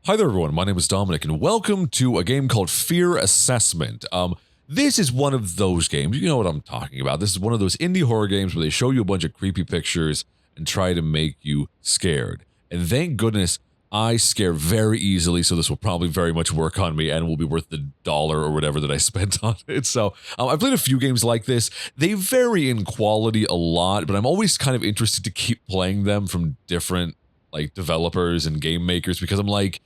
Hi there everyone, my name is Dominic and welcome to a game called Fear Assessment. This is one of those games, you know what I'm talking about. This is one of those indie horror games where they show you a bunch of creepy pictures and try to make you scared. And thank goodness I scare very easily, so this will probably very much work on me and will be worth the $1 or whatever that I spent on it. So I've played a few games like this. They vary in quality a lot, but I'm always kind of interested to keep playing them from different developers and game makers because I'm like,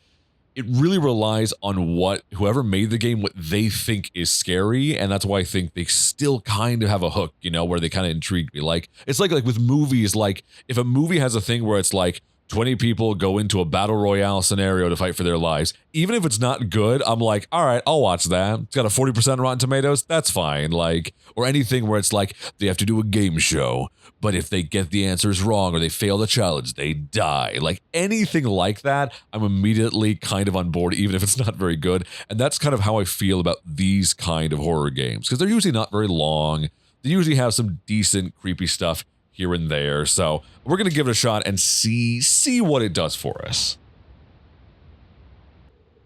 it really relies on what whoever made the game, what they think is scary, and that's why I think they still kind of have a hook, you know, where they kind of intrigue me. Like it's like with movies, like if a movie has a thing where it's like 20 people go into a battle royale scenario to fight for their lives, even if it's not good, I'm like, all right, I'll watch that. It's got a 40% Rotten Tomatoes, that's fine. Like, or anything where it's like they have to do a game show, but if they get the answers wrong or they fail the challenge, they die. Like anything like that, I'm immediately kind of on board, even if it's not very good. And that's kind of how I feel about these kind of horror games, because they're usually not very long. They usually have some decent, creepy stuff here and there. So we're going to give it a shot and see what it does for us.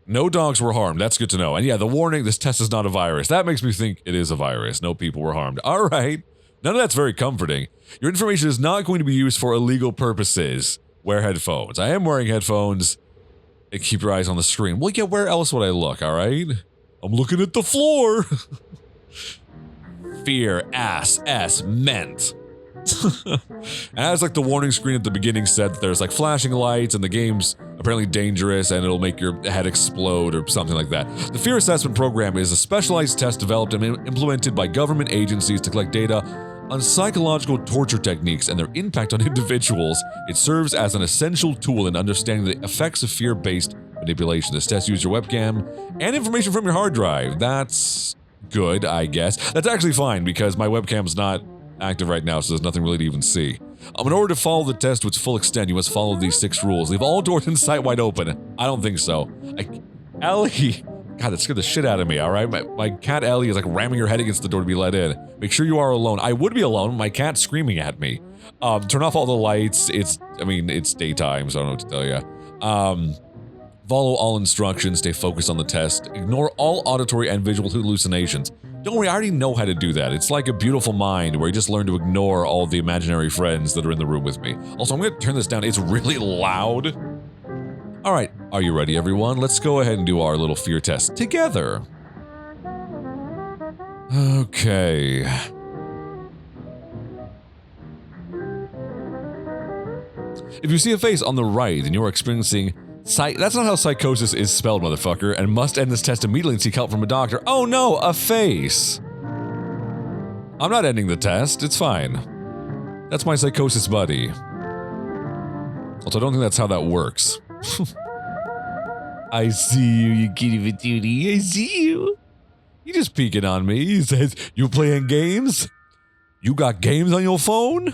No dogs were harmed. That's good to know. And yeah, the warning, this test is not a virus. That makes me think it is a virus. No people were harmed. All right. None of that's very comforting. Your information is not going to be used for illegal purposes. Wear headphones. I am wearing headphones. And keep your eyes on the screen. Well, yeah, where else would I look, all right? I'm looking at the floor. Fear, ass, meant. As like the warning screen at the beginning said, there's like flashing lights and the game's apparently dangerous and it'll make your head explode or something like that. The Fear Assessment Program is a specialized test developed and implemented by government agencies to collect data on psychological torture techniques and their impact on individuals. It serves as an essential tool in understanding the effects of fear-based manipulation. This test uses your webcam and information from your hard drive. That's good, I guess. That's actually fine because my webcam's not active right now, so there's nothing really to even see. In order to follow the test to its full extent, you must follow these 6 rules. Leave all doors in sight wide open. I don't think so. Ellie! God, that scared the shit out of me, alright? My cat Ellie is like ramming her head against the door to be let in. Make sure you are alone. I would be alone. My cat's screaming at me. Turn off all the lights. It's daytime, so I don't know what to tell you. Follow all instructions. Stay focused on the test. Ignore all auditory and visual hallucinations. Don't worry, I already know how to do that. It's like A Beautiful Mind, where you just learn to ignore all the imaginary friends that are in the room with me. Also, I'm going to turn this down. It's really loud. All right, are you ready, everyone? Let's go ahead and do our little fear test together. Okay. If you see a face on the right and you're experiencing that's not how psychosis is spelled, motherfucker, and must end this test immediately and seek help from a doctor. Oh no, a face! I'm not ending the test, it's fine. That's my psychosis buddy. Also, I don't think that's how that works. I see you, you kitty patootie, I see you. You just peeking on me. He says, you playing games? You got games on your phone?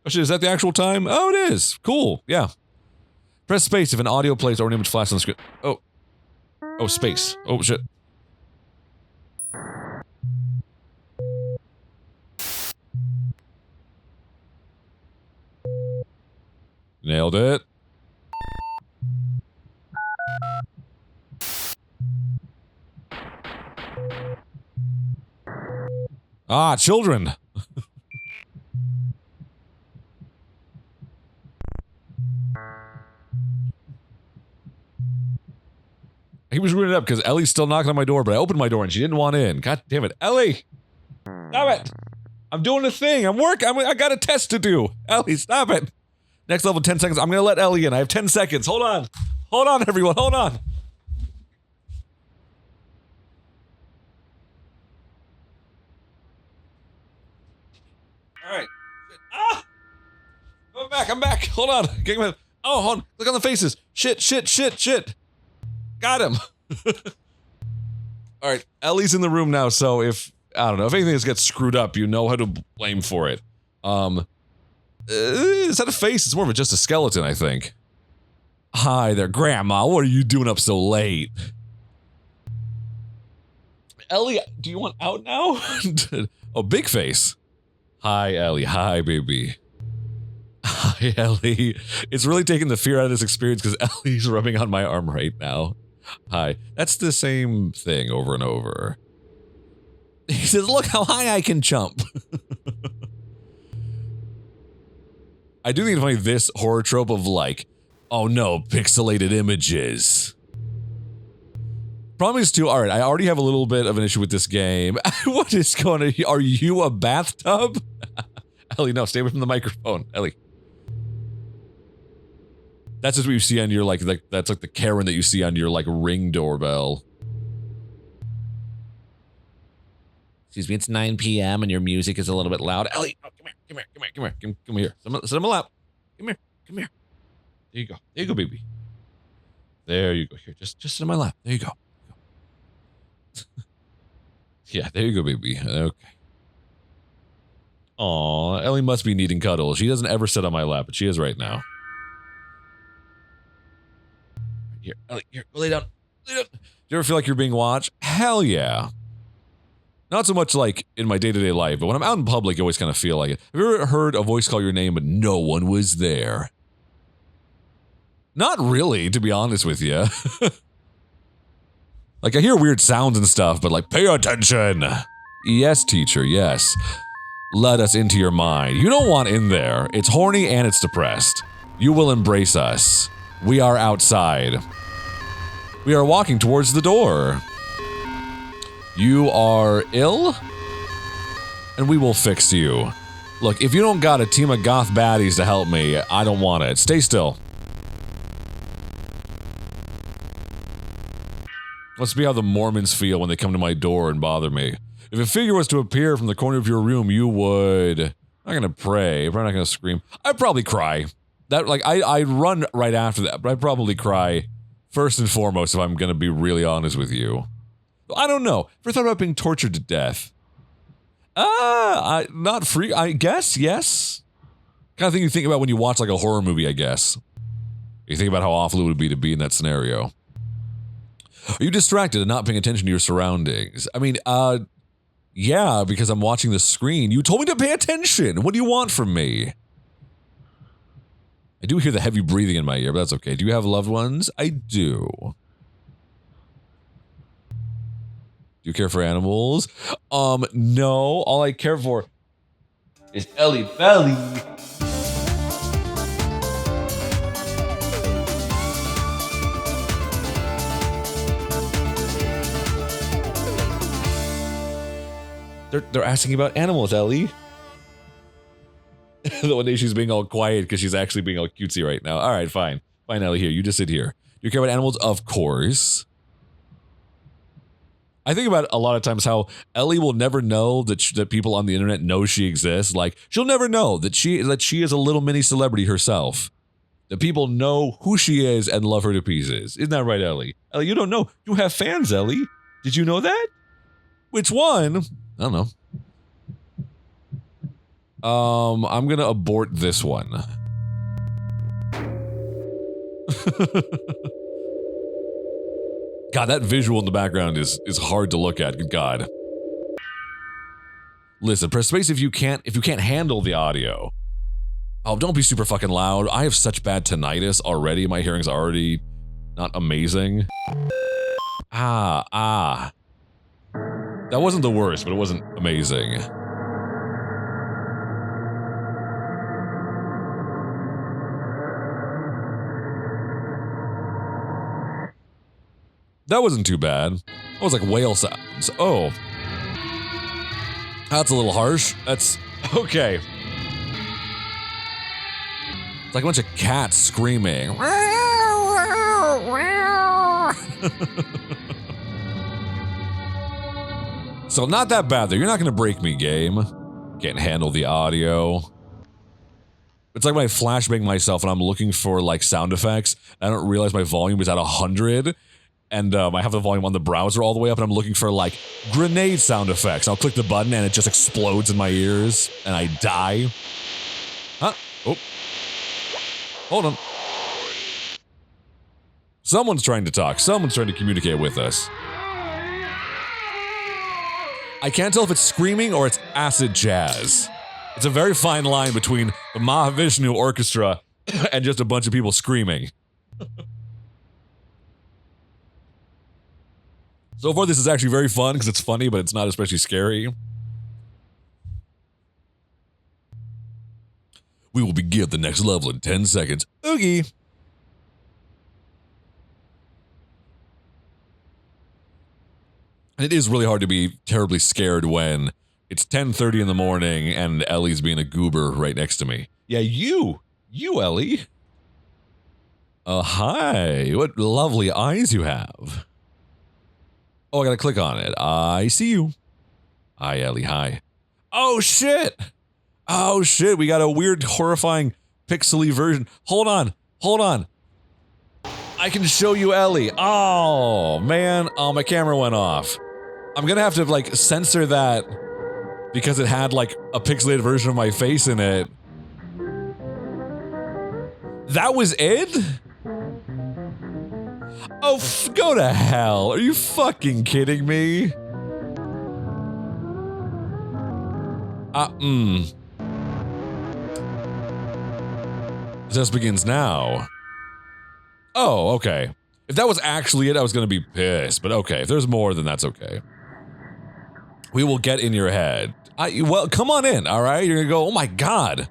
Oh shit, is that the actual time? Oh, it is. Cool, yeah. Press space if an audio plays or an image flashes on the screen. Oh. Oh, space. Oh, shit. Nailed it. Ah, children. He was rooting it up because Ellie's still knocking on my door, but I opened my door and she didn't want in. God damn it. Ellie! Stop it! I'm doing a thing. I got a test to do. Ellie, stop it. Next level, 10 seconds. I'm going to let Ellie in. I have 10 seconds. Hold on. Hold on, everyone. Hold on. All right. Ah! I'm back. Hold on. Oh, hold on. Look on the faces. Shit. Got him. All right, Ellie's in the room now, so if anything gets screwed up, you know how to blame for it. Is that a face? It's more of just a skeleton, I think. Hi there, Grandma. What are you doing up so late? Ellie, do you want out now? Oh, big face. Hi, Ellie. Hi, baby. Hi, Ellie. It's really taking the fear out of this experience because Ellie's rubbing on my arm right now. Hi. That's the same thing over and over. He says, look how high I can jump. I do think it's funny, this horror trope of like, oh no, pixelated images. Problem is too, alright, I already have a little bit of an issue with this game. What is going on? Are you a bathtub? Ellie, no, stay away from the microphone. Ellie. That's just what you see on your, like that's like the Karen that you see on your, like, Ring doorbell. Excuse me, it's 9 p.m. and your music is a little bit loud. Ellie, oh, come here. Sit on my lap. Come here. There you go, baby. There you go. Here, just sit on my lap. There you go. Yeah, there you go, baby. Okay. Aw, Ellie must be needing cuddles. She doesn't ever sit on my lap, but she is right now. Here, Ellie, here, go lay down. Do you ever feel like you're being watched? Hell yeah. Not so much like in my day-to-day life, but when I'm out in public, I always kind of feel like it. Have you ever heard a voice call your name, but no one was there? Not really, to be honest with you. Like, I hear weird sounds and stuff, but like, pay attention. Yes, teacher, yes. Let us into your mind. You don't want in there. It's horny and it's depressed. You will embrace us. We are outside. We are walking towards the door. You are ill? And we will fix you. Look, if you don't got a team of goth baddies to help me, I don't want it. Stay still. Let's see how the Mormons feel when they come to my door and bother me. If a figure was to appear from the corner of your room, you would... I'm not gonna pray, I'm probably not gonna scream. I'd probably cry. That, like, I'd run right after that, but I'd probably cry first and foremost if I'm gonna be really honest with you. I don't know. Ever thought about being tortured to death? Not free, I guess, yes. Kind of thing you think about when you watch like a horror movie, I guess. You think about how awful it would be to be in that scenario. Are you distracted and not paying attention to your surroundings? I mean, yeah, because I'm watching the screen. You told me to pay attention. What do you want from me? I do hear the heavy breathing in my ear, but that's okay. Do you have loved ones? I do. Do you care for animals? No. All I care for is Ellie Belly. They're asking about animals, Ellie. The one day she's being all quiet because she's actually being all cutesy right now. All right, fine. Fine, Ellie, here. You just sit here. Do you care about animals? Of course. I think about a lot of times how Ellie will never know that people on the internet know she exists. Like, she'll never know that she is a little mini celebrity herself. That people know who she is and love her to pieces. Isn't that right, Ellie? Ellie, you don't know. You have fans, Ellie. Did you know that? Which one? I don't know. I'm gonna abort this one. God, that visual in the background is hard to look at. Good God. Listen, press space if you can't handle the audio. Oh, don't be super fucking loud. I have such bad tinnitus already. My hearing's already not amazing. That wasn't the worst, but it wasn't amazing. That wasn't too bad. That was like whale sounds. Oh. That's a little harsh. That's... okay. It's like a bunch of cats screaming. So not that bad though. You're not gonna break me, game. Can't handle the audio. It's like when I flashbang myself and I'm looking for like sound effects. I don't realize my volume is at 100. And I have the volume on the browser all the way up and I'm looking for like grenade sound effects. I'll click the button and it just explodes in my ears and I die. Huh? Oh. Hold on. Someone's trying to talk. Someone's trying to communicate with us. I can't tell if it's screaming or it's acid jazz. It's a very fine line between the Mahavishnu Orchestra and just a bunch of people screaming. So far, this is actually very fun because it's funny, but it's not especially scary. We will begin the next level in 10 seconds. Oogie. It is really hard to be terribly scared when it's 10:30 in the morning and Ellie's being a goober right next to me. Yeah, you, Ellie. Hi. What lovely eyes you have. Oh, I gotta click on it. I see you. Hi, Ellie. Hi. Oh, shit. Oh, shit. We got a weird, horrifying, pixely version. Hold on. I can show you Ellie. Oh, man. Oh, my camera went off. I'm gonna have to, like, censor that because it had, like, a pixelated version of my face in it. That was it? Oh, go to hell. Are you fucking kidding me? This begins now. Oh, okay. If that was actually it, I was gonna be pissed, but okay. If there's more, then that's okay. We will get in your head. Well, come on in, alright? You're gonna go, oh my god.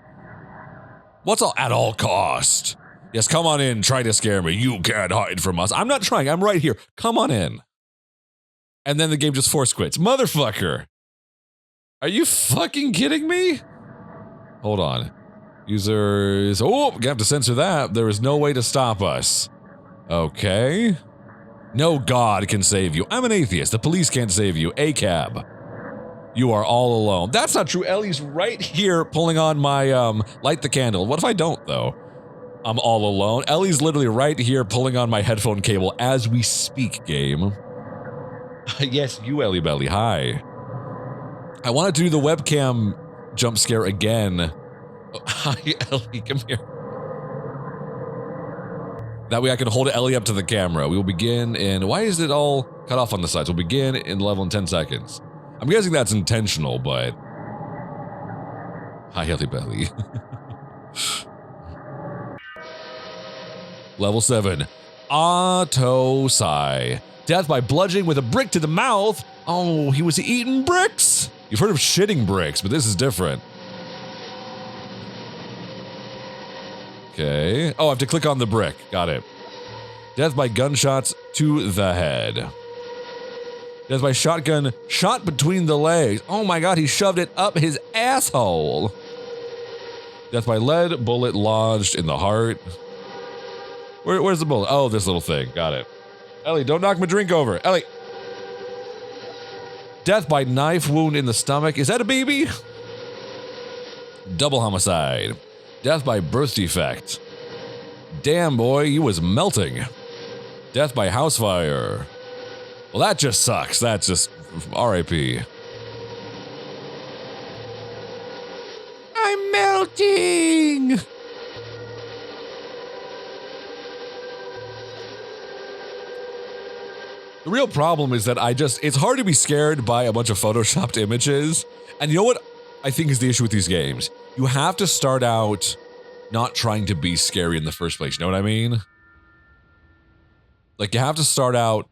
What's all at all cost? Yes, come on in, try to scare me. You can't hide from us. I'm not trying, I'm right here. Come on in. And then the game just force quits. Motherfucker. Are you fucking kidding me? Hold on. Users. Oh, you have to censor that. There is no way to stop us. Okay. No god can save you. I'm an atheist. The police can't save you. A-cab. You are all alone. That's not true. Ellie's right here pulling on my, light the candle. What if I don't, though? I'm all alone. Ellie's literally right here pulling on my headphone cable as we speak, game. Yes, you, Ellie Belly. Hi. I want to do the webcam jump scare again. Oh, hi, Ellie. Come here. That way I can hold Ellie up to the camera. We will begin in... Why is it all cut off on the sides? We'll begin in level in 10 seconds. I'm guessing that's intentional, but... Hi, Ellie Belly. Level 7. Auto Sigh. Death by bludgeoning with a brick to the mouth. Oh, he was eating bricks. You've heard of shitting bricks, but this is different. Okay. Oh, I have to click on the brick. Got it. Death by gunshots to the head. Death by shotgun shot between the legs. Oh my god, he shoved it up his asshole. Death by lead bullet lodged in the heart. Where's the bullet? Oh, this little thing. Got it. Ellie, don't knock my drink over. Ellie. Death by knife wound in the stomach. Is that a baby? Double homicide. Death by birth defect. Damn, boy, you was melting. Death by house fire. Well, that just sucks. That's just R.I.P. I'm melting! The real problem is that it's hard to be scared by a bunch of photoshopped images. And you know what I think is the issue with these games? You have to start out not trying to be scary in the first place. You know what I mean? Like, you have to start out,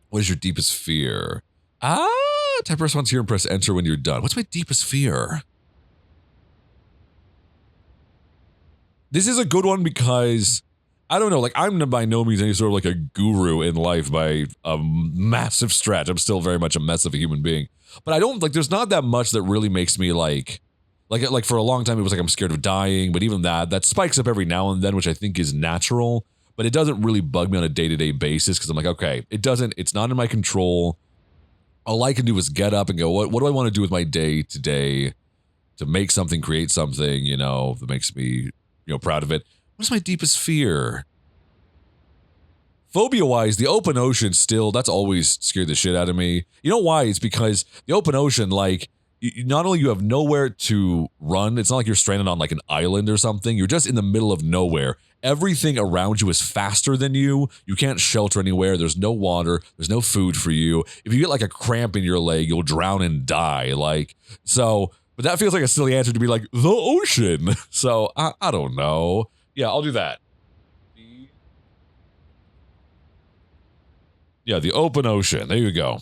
what is your deepest fear? Type response here and press enter when you're done. What's my deepest fear? This is a good one because, I don't know, like, I'm by no means any sort of like a guru in life by a massive stretch. I'm still very much a mess of a human being. But I don't, like, there's not that much that really makes me like for a long time it was like I'm scared of dying, but even that spikes up every now and then, which I think is natural, but it doesn't really bug me on a day-to-day basis because I'm like, okay, it's not in my control. All I can do is get up and go, what do I want to do with my day today to make something, create something, you know, that makes me, you know, proud of it. What's my deepest fear? Phobia-wise, the open ocean still, that's always scared the shit out of me. You know why? It's because the open ocean, like, not only you have nowhere to run, it's not like you're stranded on like an island or something, you're just in the middle of nowhere. Everything around you is faster than you. You can't shelter anywhere. There's no water. There's no food for you. If you get like a cramp in your leg, you'll drown and die. Like, so But that feels like a silly answer to be like, the ocean. So, I don't know. Yeah, I'll do that. Yeah, the open ocean. There you go.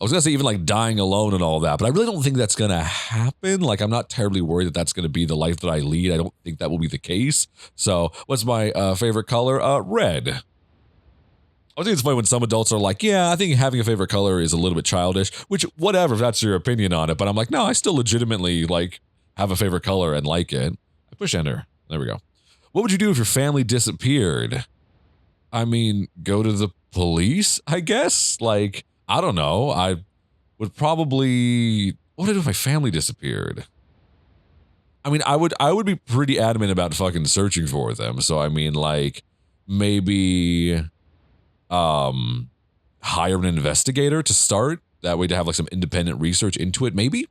I was going to say even like dying alone and all that, but I really don't think that's going to happen. Like, I'm not terribly worried that that's going to be the life that I lead. I don't think that will be the case. So, what's my favorite color? Red. I think it's funny when some adults are like, yeah, I think having a favorite color is a little bit childish, which, whatever, if that's your opinion on it. But I'm like, no, I still legitimately, like, have a favorite color and like it. I push enter. There we go. What would you do if your family disappeared? I mean, go to the police, I guess? Like, I don't know. I would probably... What would I do if my family disappeared? I mean, I would be pretty adamant about fucking searching for them. So, I mean, like, maybe... hire an investigator to start. That way to have, like, some independent research into it. Maybe?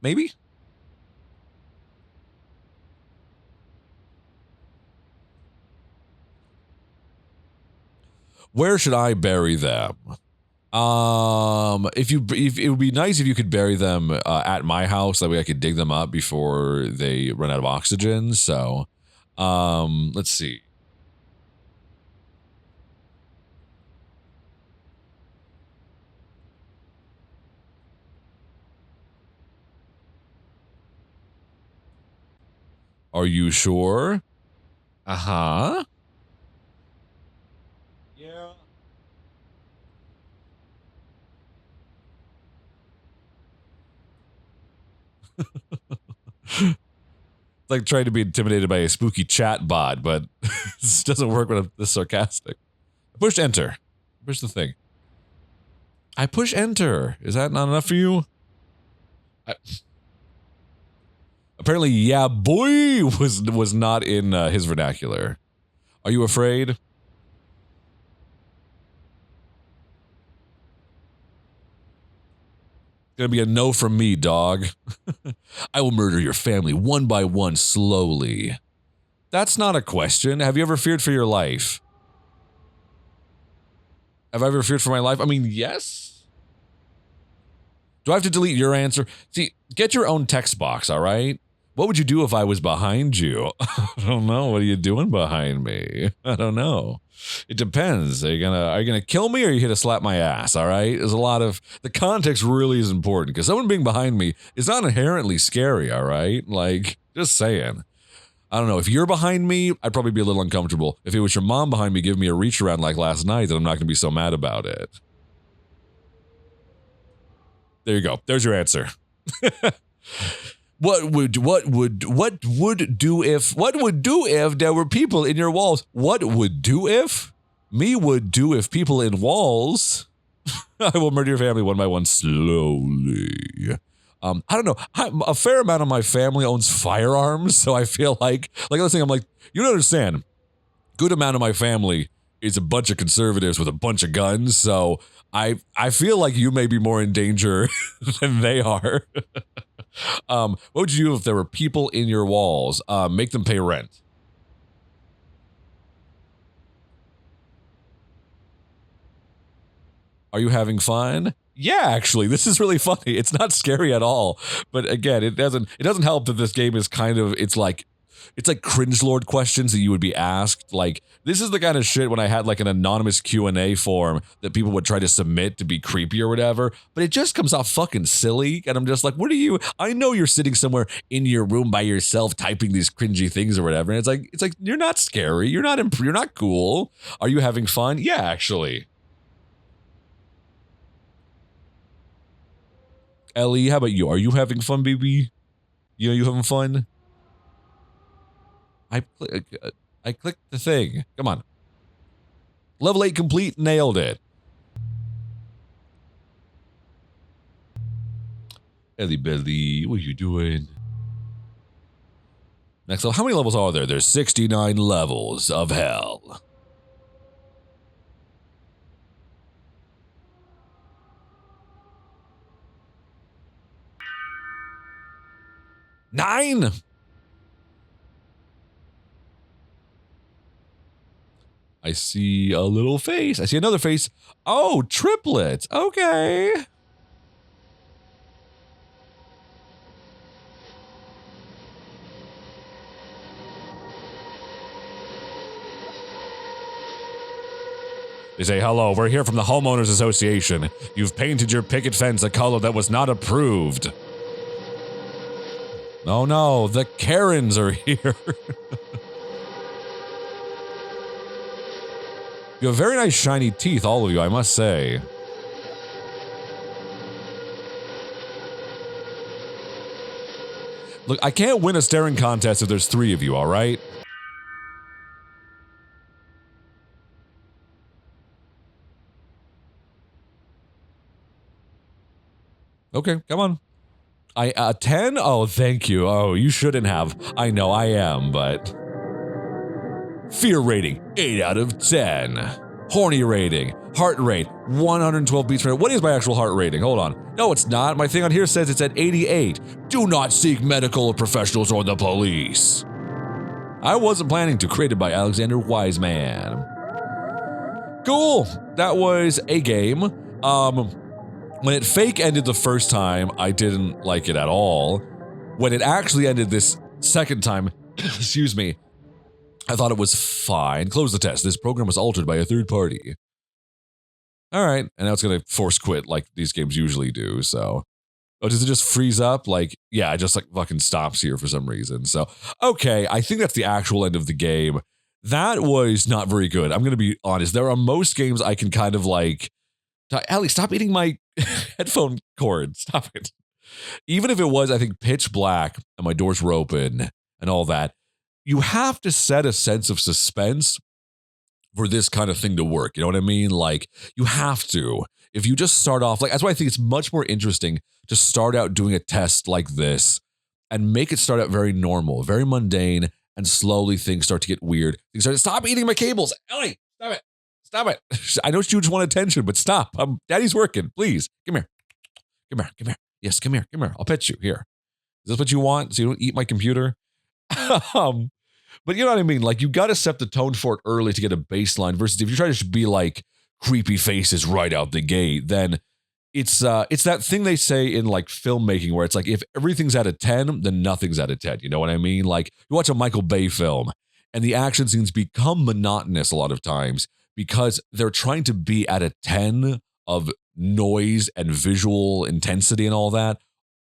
Where should I bury them? If it would be nice if you could bury them at my house, that way I could dig them up before they run out of oxygen. So, let's see. Are you sure? Uh-huh. Yeah. Like trying to be intimidated by a spooky chat bot, but this doesn't work when I'm this sarcastic. I pushed enter. Push the thing. I push enter. Is that not enough for you? Apparently, yeah, boy was not in his vernacular. Are you afraid? Gonna be a no from me, dog. I will murder your family one by one slowly. That's not a question. Have you ever feared for your life? Have I ever feared for my life? I mean, yes. Do I have to delete your answer? See, get your own text box, all right? What would you do if I was behind you? I don't know. What are you doing behind me? I don't know. It depends. Are you gonna kill me or are you gonna slap my ass? All right. There's a lot of the context really is important because someone being behind me is not inherently scary. All right. Like just saying. I don't know. If you're behind me, I'd probably be a little uncomfortable. If it was your mom behind me giving me a reach around like last night, then I'm not gonna be so mad about it. There you go. There's your answer. What would do if there were people in your walls? What would do if? Me would do if people in walls. I will murder your family one by one slowly. I don't know. A fair amount of my family owns firearms, so I feel like let's say I'm like, you don't understand. Good amount of my family is a bunch of conservatives with a bunch of guns, so I feel like you may be more in danger than they are. What would you do if there were people in your walls? Make them pay rent. Are you having fun? Yeah, actually, this is really funny. It's not scary at all. But again, it doesn't help that this game is kind of it's like cringelord questions that you would be asked. Like this is the kind of shit when I had like an anonymous Q&A form that people would try to submit to be creepy or whatever, but it just comes off fucking silly and I'm just like, what are you? I know you're sitting somewhere in your room by yourself typing these cringy things or whatever. And it's like you're not scary. You're not cool. Are you having fun? Yeah, actually. Ellie, how about you? Are you having fun, baby? You having fun? I clicked the thing. Come on. Level 8 complete. Nailed it. Ellie Belly, what are you doing? Next level. How many levels are there? There's 69 levels of hell. Nine. I see a little face. I see another face. Oh, triplets. Okay. They say, hello, we're here from the Homeowners Association. You've painted your picket fence a color that was not approved. Oh no, the Karens are here. You have very nice shiny teeth, all of you, I must say. Look, I can't win a staring contest if there's 3 of you, alright? Okay, come on. 10? Oh, thank you. Oh, you shouldn't have. I know I am, but... Fear rating, 8 out of 10. Horny rating, heart rate, 112 beats per minute. What is my actual heart rating? Hold on. No, it's not. My thing on here says it's at 88. Do not seek medical professionals or the police. I wasn't planning to. Created by Alexander Wiseman. Cool. That was a game. When it fake ended the first time, I didn't like it at all. When it actually ended this second time, excuse me, I thought it was fine. Close the test. This program was altered by a third party. All right, and now it's going to force quit like these games usually do, so. Oh, does it just freeze up? Like, yeah, it just like fucking stops here for some reason. So, okay, I think that's the actual end of the game. That was not very good. I'm going to be honest. There are most games I can kind of like, Ellie, stop eating my headphone cord. Stop it. Even if it was, I think, pitch black and my doors were open and all that, you have to set a sense of suspense for this kind of thing to work. You know what I mean? Like, you have to. If you just start off, like, that's why I think it's much more interesting to start out doing a test like this and make it start out very normal, very mundane, and slowly things start to get weird. Things start to, stop eating my cables. Ellie, stop it. Stop it. I know you just want attention, but stop. Daddy's working. Please, come here. Come here. Come here. Yes, come here. Come here. I'll pet you. Here. Is this what you want? So you don't eat my computer? But you know what I mean? Like, you got to set the tone for it early to get a baseline versus if you try to be like creepy faces right out the gate, then it's that thing they say in like filmmaking where it's like if everything's at a 10, then nothing's at a 10. You know what I mean? Like, you watch a Michael Bay film and the action scenes become monotonous a lot of times because they're trying to be at a 10 of noise and visual intensity and all that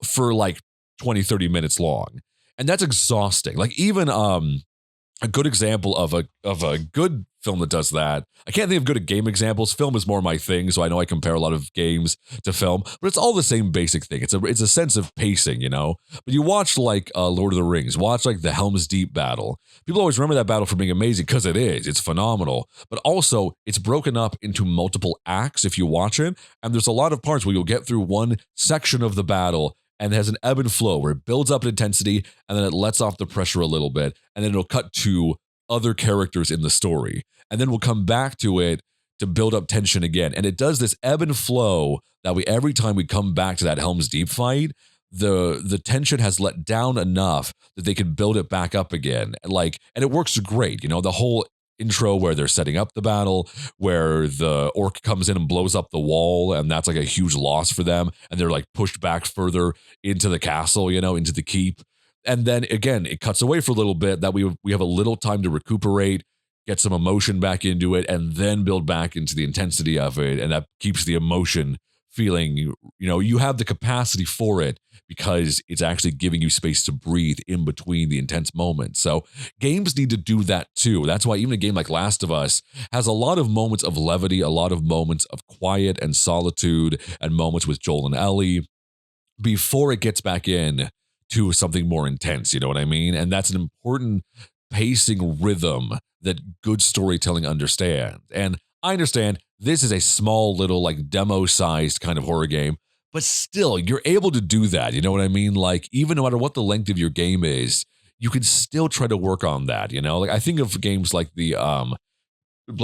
for like 20, 30 minutes long. And that's exhausting. Like, even a good example of a good film that does that. I can't think of good game examples. Film is more my thing, so I know I compare a lot of games to film, but it's all the same basic thing. It's a sense of pacing, you know. But you watch like Lord of the Rings, watch like the Helm's Deep battle. People always remember that battle for being amazing because it is. It's phenomenal. But also, it's broken up into multiple acts if you watch it, and there's a lot of parts where you'll get through one section of the battle and it has an ebb and flow where it builds up in intensity and then it lets off the pressure a little bit and then it'll cut to other characters in the story. And then we'll come back to it to build up tension again. And it does this ebb and flow that every time we come back to that Helm's Deep fight, the tension has let down enough that they can build it back up again. And it works great. You know, the whole intro where they're setting up the battle, where the orc comes in and blows up the wall, and that's like a huge loss for them, and they're like pushed back further into the castle, you know, into the keep. And then again, it cuts away for a little bit that we have a little time to recuperate, get some emotion back into it, and then build back into the intensity of it, and that keeps the emotion feeling, you know, you have the capacity for it because it's actually giving you space to breathe in between the intense moments. So games need to do that too. That's why even a game like Last of Us has a lot of moments of levity, a lot of moments of quiet and solitude, and moments with Joel and Ellie before it gets back in to something more intense, you know what I mean? And that's an important pacing rhythm that good storytelling understands. And I understand this is a small little like demo-sized kind of horror game, but still, you're able to do that. You know what I mean? Like, even no matter what the length of your game is, you can still try to work on that, you know? Like, I think of games like playing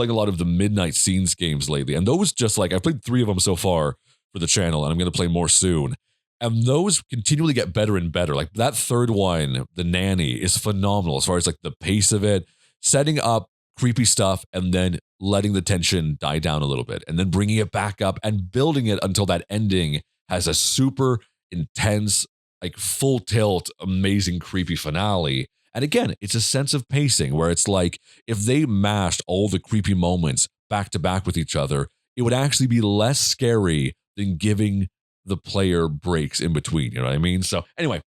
a lot of the Midnight Scenes games lately, and those just like, I've played 3 of them so far for the channel, and I'm going to play more soon. And those continually get better and better. Like, that third one, The Nanny, is phenomenal as far as like the pace of it, setting up creepy stuff and then letting the tension die down a little bit and then bringing it back up and building it until that ending has a super intense, like full tilt, amazing, creepy finale. And again, it's a sense of pacing where it's like if they mashed all the creepy moments back to back with each other, it would actually be less scary than giving the player breaks in between. You know what I mean? So anyway,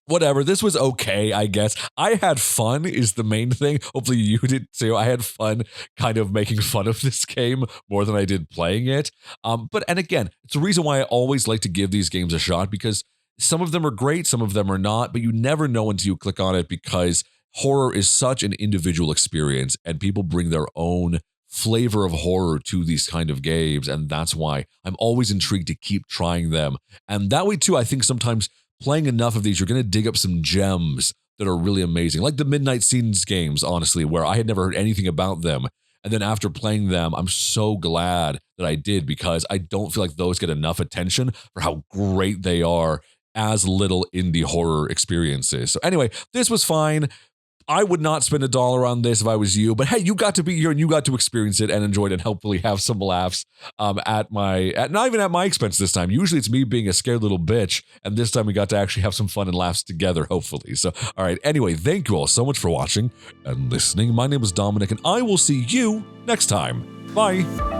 whatever. This was okay, I guess. I had fun is the main thing. Hopefully you did too. I had fun kind of making fun of this game more than I did playing it. And again, it's a reason why I always like to give these games a shot, because some of them are great, some of them are not, but you never know until you click on it, because horror is such an individual experience and people bring their own flavor of horror to these kind of games. And that's why I'm always intrigued to keep trying them. And that way too, I think sometimes playing enough of these, you're going to dig up some gems that are really amazing. Like the Midnight Scenes games, honestly, where I had never heard anything about them. And then after playing them, I'm so glad that I did, because I don't feel like those get enough attention for how great they are as little indie horror experiences. So anyway, this was fine. I would not spend $1 on this if I was you, but hey, you got to be here and you got to experience it and enjoy it and hopefully have some laughs not even at my expense this time. Usually it's me being a scared little bitch, and this time we got to actually have some fun and laughs together, hopefully. So, all right, anyway, thank you all so much for watching and listening. My name is Dominic, and I will see you next time. Bye.